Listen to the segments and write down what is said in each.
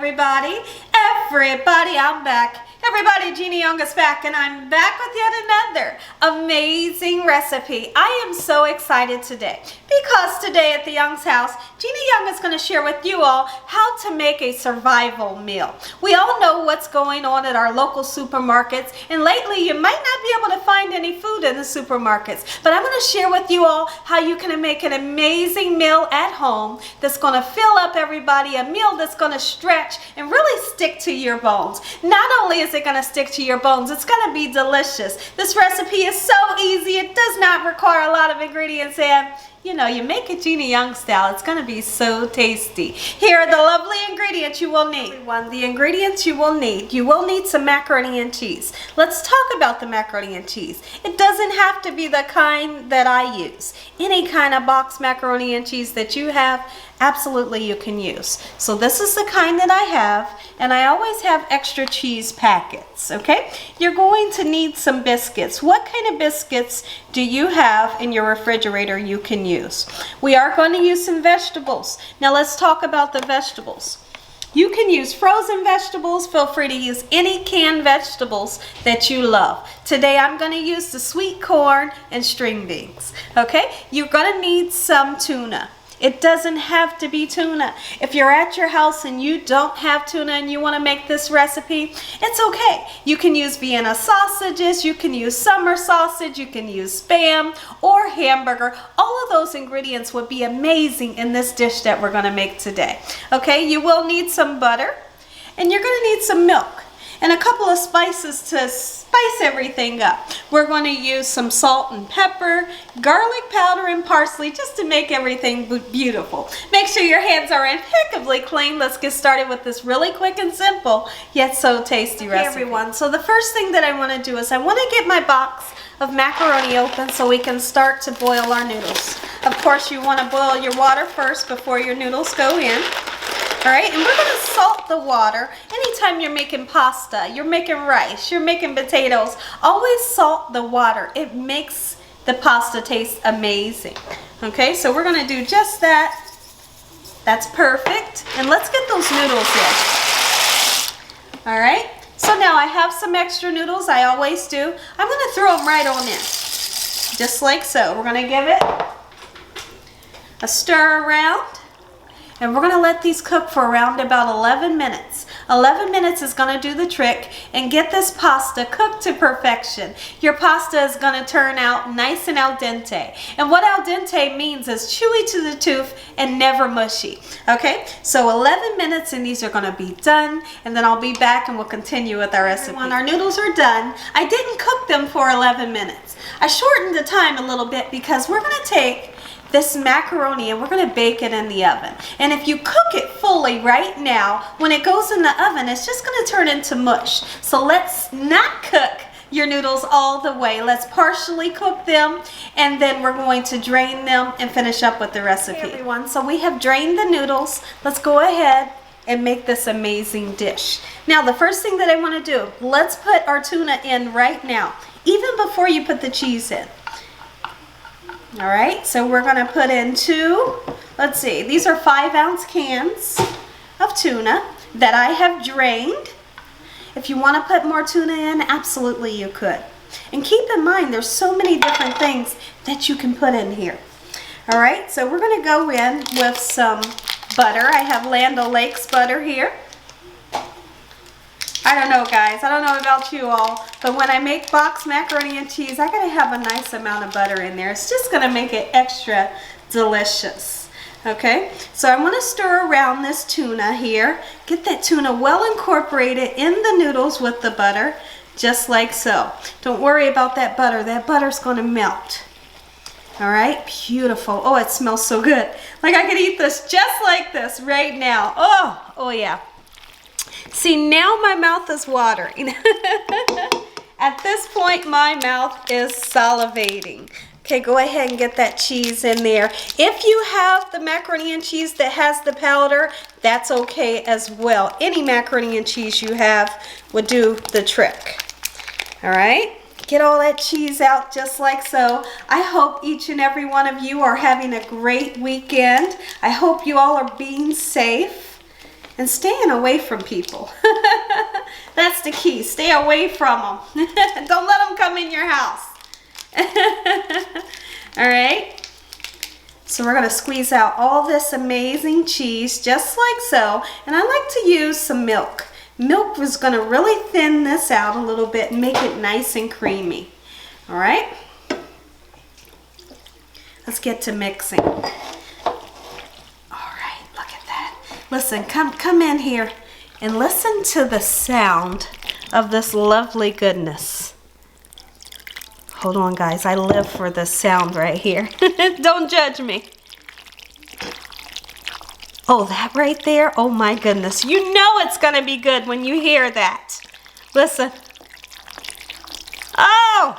everybody. Everybody, I'm back. Everybody, Jeannie Young is back, and I'm back with yet another amazing recipe. I am so excited today because today at the Young's house, Jeannie Young is going to share with you all how to make a survival meal. We all know what's going on at our local supermarkets, and lately you might not be able to find any food in the supermarkets, but I'm going to share with you all how you can make an amazing meal at home that's going to fill up everybody, a meal that's going to stretch and really stick to your bones. Not only is it going to stick to your bones, it's going to be delicious. This recipe is so easy. It does not require a lot of ingredients, and you know, you make it Jeannie Young style. It's going to be so tasty. Here are the lovely ingredients you will need. The ingredients you will need some macaroni and cheese. Let's talk about the macaroni and cheese. It doesn't have to be the kind that I use. Any kind of box macaroni and cheese that you have, absolutely you can use. So this is the kind that I have, and I always have extra cheese packets, okay? You're going to need some biscuits. What kind of biscuits do you have in your refrigerator you can use? We are going to use some vegetables. Now let's talk about the vegetables. You can use frozen vegetables. Feel free to use any canned vegetables that you love. Today I'm going to use the sweet corn and string beans, okay? You're going to need some tuna. It doesn't have to be tuna. If you're at your house and you don't have tuna and you want to make this recipe, it's okay. You can use Vienna sausages, you can use summer sausage, you can use Spam or hamburger. All of those ingredients would be amazing in this dish that we're going to make today. Okay, you will need some butter, and you're going to need some milk and a couple of spices to spice everything up. We're going to use some salt and pepper, garlic powder, and parsley just to make everything beautiful. Make sure your hands are impeccably clean. Let's get started with this really quick and simple yet so tasty recipe. Everyone, so the first thing that I want to do is I want to get my box of macaroni open so we can start to boil our noodles. Of course, you want to boil your water first before your noodles go in. All right, and we're going to salt the water. Anytime you're making pasta, you're making rice, you're making potatoes, always salt the water. It makes the pasta taste amazing. Okay, so we're going to do just that. That's perfect. And let's get those noodles in. All right, so now I have some extra noodles. I always do. I'm going to throw them right on in, just like so. We're going to give it a stir around. And we're going to let these cook for around about 11 minutes. 11 minutes is going to do the trick and get this pasta cooked to perfection. Your pasta is going to turn out nice and al dente. And what al dente means is chewy to the tooth and never mushy. Okay, so 11 minutes and these are going to be done. And then I'll be back and we'll continue with our recipe. When our noodles are done, I didn't cook them for 11 minutes. I shortened the time a little bit because we're going to take this macaroni and we're going to bake it in the oven. And if you cook it fully right now, when it goes in the oven, it's just going to turn into mush. So let's not cook your noodles all the way. Let's partially cook them, and then we're going to drain them and finish up with the recipe. Hey everyone, so we have drained the noodles. Let's go ahead and make this amazing dish. Now the first thing that I want to do, let's put our tuna in right now, even before you put the cheese in. All right, so we're going to put in let's see, these are 5-ounce cans of tuna that I have drained. If you want to put more tuna in, absolutely you could. And keep in mind, there's so many different things that you can put in here. All right, so we're going to go in with some butter. I have Land O'Lakes butter here. I don't know, guys, I don't know about you all, but when I make box macaroni and cheese, I gotta have a nice amount of butter in there. It's just gonna make it extra delicious. Okay, so I want to stir around this tuna here. Get that tuna well incorporated in the noodles with the butter, just like so. Don't worry about that butter. That butter's gonna melt. All right, beautiful. Oh, it smells so good. Like I could eat this just like this right now. Oh yeah. See, now my mouth is watering. At this point, my mouth is salivating. Okay, go ahead and get that cheese in there. If you have the macaroni and cheese that has the powder, that's okay as well. Any macaroni and cheese you have would do the trick. All right, get all that cheese out just like so. I hope each and every one of you are having a great weekend. I hope you all are being safe. and staying away from people. That's the key. Stay away from them. Don't let them come in your house. All right. So we're going to squeeze out all this amazing cheese just like so. And I like to use some milk. Milk is going to really thin this out a little bit and make it nice and creamy. All right. Let's get to mixing. All right, look at that. Listen, come in here and listen to the sound of this lovely goodness. Hold on, guys. I live for this sound right here. Don't judge me. Oh, that right there? Oh, my goodness. You know it's going to be good when you hear that. Listen. Oh,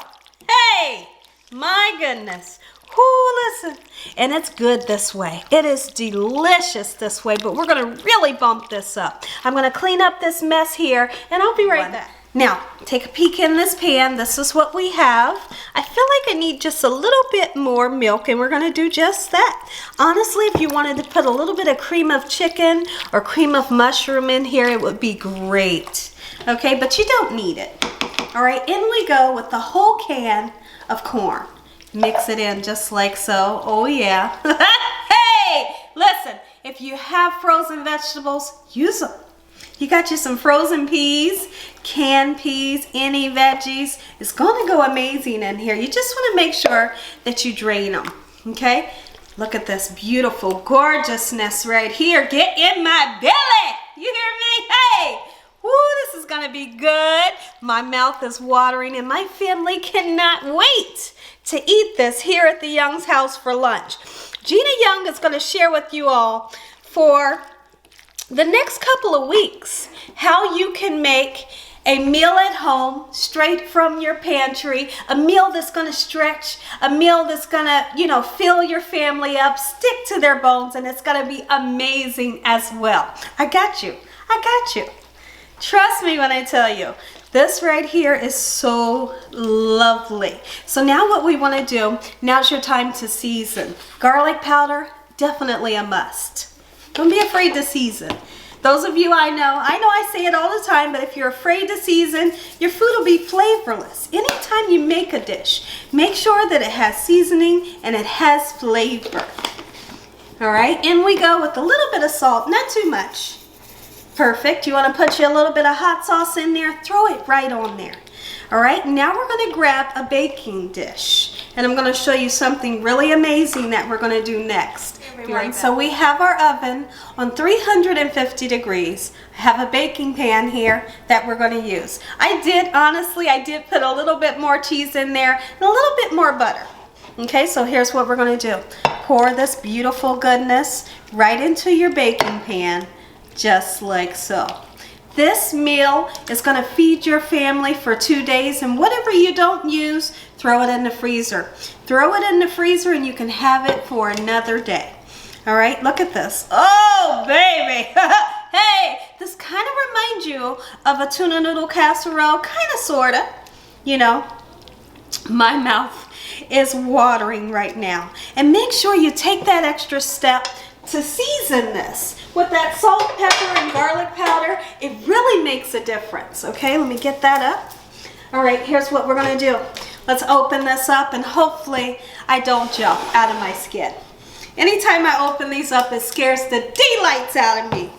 hey, my goodness. Whoo, listen. And it's good this way. It is delicious this way, but we're going to really bump this up. I'm going to clean up this mess here, and I'll be right back. Now, take a peek in this pan. This is what we have. I feel like I need just a little bit more milk, and we're going to do just that. Honestly, if you wanted to put a little bit of cream of chicken or cream of mushroom in here, it would be great. Okay, but you don't need it. All right, in we go with the whole can of corn. Mix it in just like so. Oh, yeah. Hey, listen, if you have frozen vegetables, use them. You got you some frozen peas, canned peas, any veggies. It's going to go amazing in here. You just want to make sure that you drain them, okay? Look at this beautiful gorgeousness right here. Get in my belly. You hear me? Hey, woo, this is going to be good. My mouth is watering and my family cannot wait to eat this here at the Young's house for lunch. Gina Young is going to share with you all for the next couple of weeks how you can make a meal at home straight from your pantry, a meal that's going to stretch, a meal that's going to, fill your family up, stick to their bones, and it's going to be amazing as well. I got you. Trust me when I tell you. This right here is so lovely. So now what we want to do, now's your time to season. Garlic powder, definitely a must. Don't be afraid to season. Those of you I know I say it all the time, but if you're afraid to season, your food will be flavorless. Anytime you make a dish, make sure that it has seasoning and it has flavor. All right, in we go with a little bit of salt, not too much. Perfect. You want to put you a little bit of hot sauce in there, throw it right on there. All right, now we're going to grab a baking dish, and I'm going to show you something really amazing that we're going to do next. Right, so we have our oven on 350 degrees. I have a baking pan here that we're going to use. I did put a little bit more cheese in there and a little bit more butter. Okay, so here's what we're going to do. Pour this beautiful goodness right into your baking pan, just like so. This meal is going to feed your family for 2 days, and whatever you don't use, throw it in the freezer. Throw it in the freezer and you can have it for another day. All right, look at this. Oh, baby. Hey, this kind of reminds you of a tuna noodle casserole, kind of, sort of. My mouth is watering right now. And make sure you take that extra step to season this with that salt, pepper, and garlic powder. It really makes a difference. Okay, let me get that up. All right, here's what we're going to do. Let's open this up, and hopefully I don't jump out of my skin. Anytime I open these up, it scares the daylights out of me.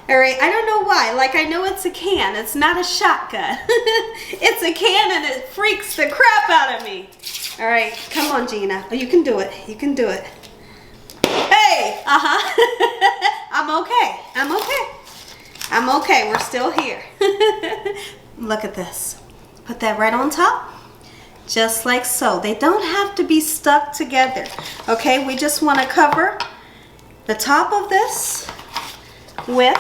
All right, I don't know why. Like, I know it's a can. It's not a shotgun. It's a can, and it freaks the crap out of me. All right, come on, Gina. Oh, you can do it. You can do it. Hey, I'm okay. We're still here. Look at this. Put that right on top. Just like so. They don't have to be stuck together. Okay, we just want to cover the top of this with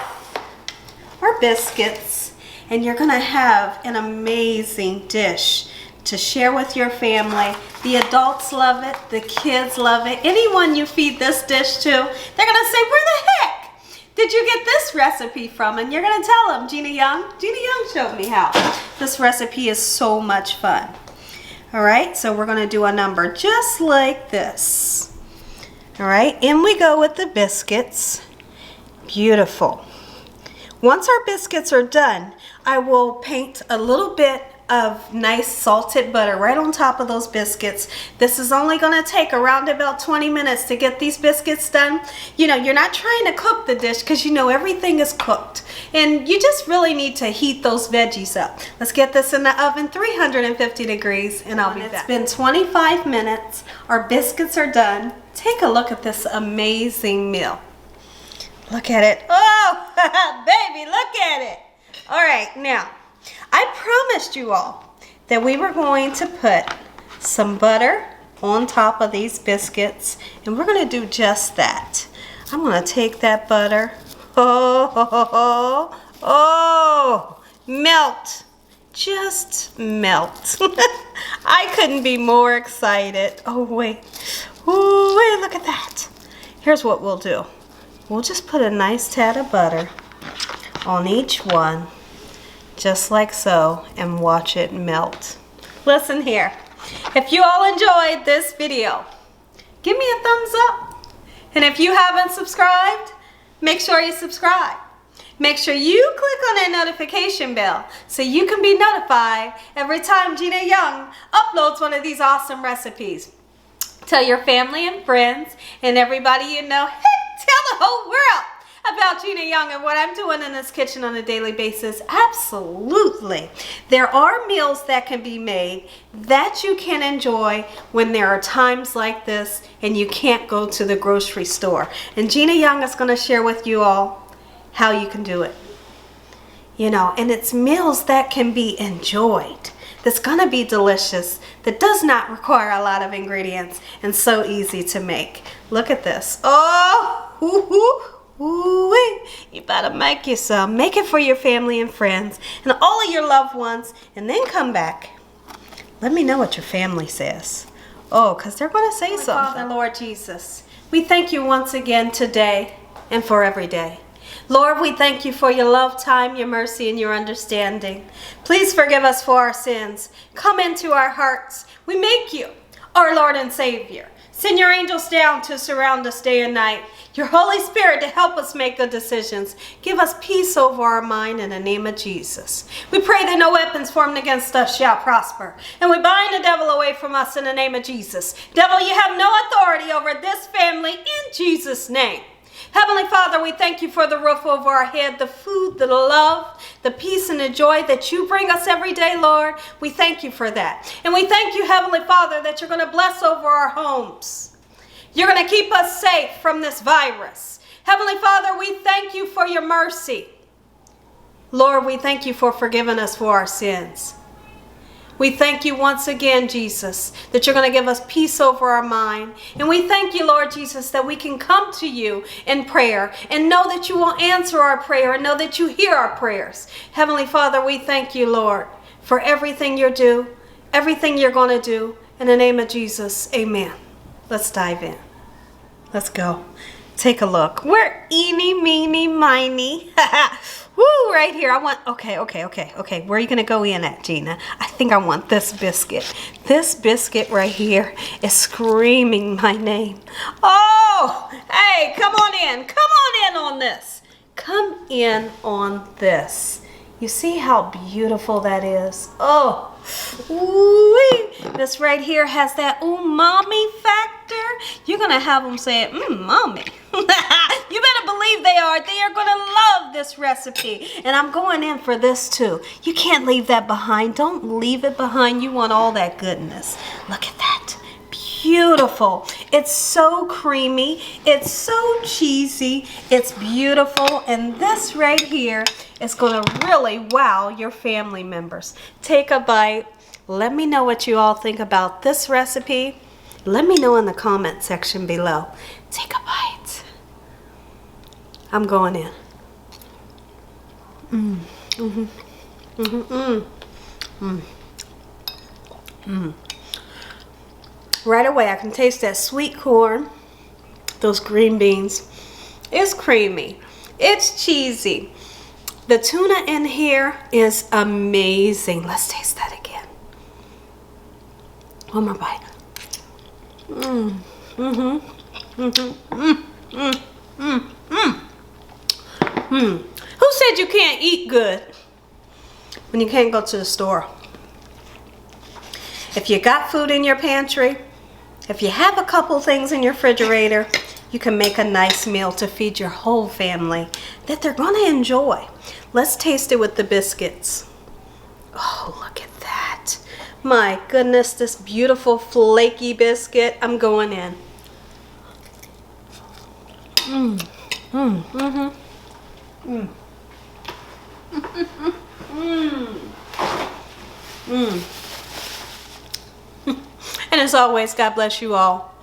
our biscuits, and you're going to have an amazing dish to share with your family. The adults love it. The kids love it. Anyone you feed this dish to, they're going to say, where the heck did you get this recipe from? And you're going to tell them, Gina Young showed me how. This recipe is so much fun. All right, so we're going to do a number just like this. All right, in we go with the biscuits. Beautiful. Once our biscuits are done, I will paint a little bit of nice salted butter right on top of those biscuits. This is only going to take around about 20 minutes to get these biscuits done. You know, you're not trying to cook the dish because you know everything is cooked. And you just really need to heat those veggies up. Let's get this in the oven, 350 degrees, and I'll be back. It's been 25 minutes. Our biscuits are done. Take a look at this amazing meal. Look at it. Oh, baby, look at it. All right, now, I promised you all that we were going to put some butter on top of these biscuits, and we're going to do just that. I'm going to take that butter. Oh, melt. Just melt. I couldn't be more excited. Oh, wait. Oh, wait, look at that. Here's what we'll do. We'll just put a nice tad of butter on each one, just like so, and watch it melt. Listen here, if you all enjoyed this video, give me a thumbs up. And if you haven't subscribed, make sure you subscribe. Make sure you click on that notification bell so you can be notified every time Gina Young uploads one of these awesome recipes. Tell your family and friends and everybody you know, tell the whole world about Gina Young and what I'm doing in this kitchen on a daily basis. Absolutely. There are meals that can be made that you can enjoy when there are times like this and you can't go to the grocery store. And Gina Young is going to share with you all how you can do it. You know, and it's meals that can be enjoyed. That's going to be delicious, that does not require a lot of ingredients, and so easy to make. Look at this. Oh, you better make you some. Make it for your family and friends and all of your loved ones, and then come back. Let me know what your family says. Oh, because they're going to say something. Father, Lord Jesus, we thank you once again today and for every day. Lord, we thank you for your love, time, your mercy, and your understanding. Please forgive us for our sins. Come into our hearts. We make you our Lord and Savior. Send your angels down to surround us day and night. Your Holy Spirit to help us make good decisions. Give us peace over our mind in the name of Jesus. We pray that no weapons formed against us shall prosper. And we bind the devil away from us in the name of Jesus. Devil, you have no authority over this family in Jesus' name. Heavenly Father, we thank you for the roof over our head, the food, the love, the peace, and the joy that you bring us every day, Lord. We thank you for that. And we thank you, Heavenly Father, that you're going to bless over our homes. You're going to keep us safe from this virus. Heavenly Father, we thank you for your mercy. Lord, we thank you for forgiving us for our sins. We thank you once again, Jesus, that you're going to give us peace over our mind. And we thank you, Lord Jesus, that we can come to you in prayer and know that you will answer our prayer and know that you hear our prayers. Heavenly Father, we thank you, Lord, for everything you do, everything you're going to do. In the name of Jesus, amen. Let's dive in. Let's go. Take a look. We're eeny, meeny, miny. Woo, right here. I want, okay. Where are you going to go in at, Gina? I think I want this biscuit. This biscuit right here is screaming my name. Oh, hey, come on in. Come on in on this. Come in on this. You see how beautiful that is? Oh, ooh, this right here has that umami factor. You're going to have them say, mommy. You better believe they are. They are going to love this recipe. And I'm going in for this too. You can't leave that behind. Don't leave it behind. You want all that goodness. Look at that. Beautiful. It's so creamy. It's so cheesy. It's beautiful. And this right here is going to really wow your family members. Take a bite. Let me know what you all think about this recipe. Let me know in the comment section below. Take a bite. I'm going in. Right away, I can taste that sweet corn, those green beans. It's creamy. It's cheesy. The tuna in here is amazing. Let's taste that again. One more bite. Who said you can't eat good when you can't go to the store? If you got food in your pantry, if you have a couple things in your refrigerator, you can make a nice meal to feed your whole family that they're gonna enjoy. Let's taste it with the biscuits. Oh, look at that. My goodness, this beautiful flaky biscuit. I'm going in. And as always, God bless you all.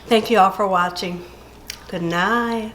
Thank you all for watching. Good night.